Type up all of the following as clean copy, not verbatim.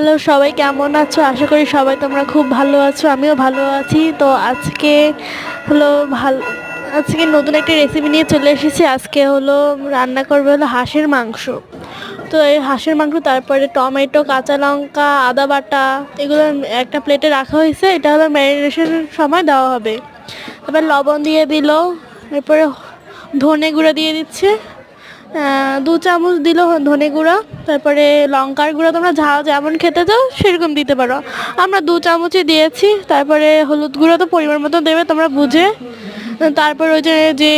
Hello সবাই কেমন আছো? আশা করি সবাই তোমরা খুব ভালো আছো, আমিও ভালো আছি। তো আজকে হলো ভালো আজকে নতুন একটা রেসিপি নিয়ে চলে এসেছি। আজকে হলো রান্না করবে হলো হাঁসের মাংস। তো এই হাঁসের মাংস, তারপরে টমেটো, কাঁচা লঙ্কা, আদা বাটা, এগুলো একটা প্লেটে রাখা হয়েছে। এটা হলো ম্যারিনেশনের সময় দেওয়া হবে। তারপর লবণ দিয়ে দিল, এরপরে ধনে গুঁড়ো দিয়ে দিচ্ছে, 2 চামচ দিল ধনে গুঁড়া। তারপরে লঙ্কার গুঁড়া তোমরা ঝাল যেমন খেতে চাও সেরকম দিতে পারো, আমরা 2 চামচই দিয়েছি। তারপরে হলুদ গুঁড়া তো পরিমাণ মতো দেবে তোমরা বুঝে। তারপর ওই যে যে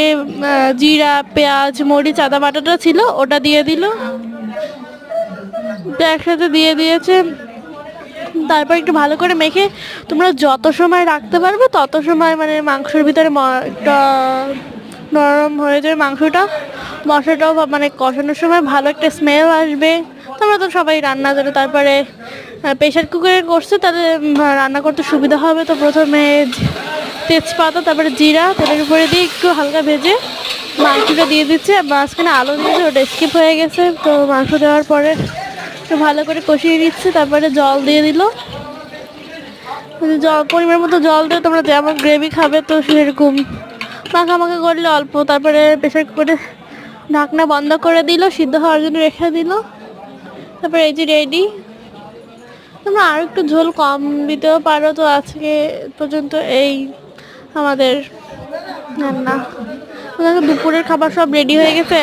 জিরা, পেঁয়াজ, মরিচ, আদা বাটাটা ছিল ওটা দিয়ে দিল, তো একসাথে দিয়ে দিয়েছে। তারপর একটু ভালো করে মেখে তোমরা যত সময় রাখতে পারবে তত সময় মানে মাংসের ভিতরে একটা নরম হয়ে যাবে মাংসটা। মশলাটাও মানে কষানোর সময় ভালো একটা স্মেল আসবে। তোমরা তো সবাই রান্না জানো। তারপরে প্রেশার কুকারে করছে, তাহলে রান্না করতে সুবিধা হবে। তো প্রথমে তেজপাতা, তারপরে জিরা তেলের উপরে দিয়ে একটু হালকা ভেজে মাংসটা দিয়ে দিচ্ছে। মাঝখানে আলু দিয়েছে, ওটা স্কিপ হয়ে গেছে। তো মাংস দেওয়ার পরে একটু ভালো করে কষিয়ে নিচ্ছে। তারপরে জল দিয়ে দিল, জল পরিমাণ মতো জল দিয়ে তোমরা যেমন গ্রেভি খাবে তো সেরকম মাখা মাখা করলে অল্প। তারপরে প্রেশার কুকারে ঢাকনা বন্ধ করে দিল, সিদ্ধ হওয়ার জন্য রেখে দিল। তারপরে এই যে রেডি। তোমরা আর একটু ঝোল কম দিতেও পারো। তো আজকে পর্যন্ত এই আমাদের রান্না। দুপুরের খাবার সব রেডি হয়ে গেছে।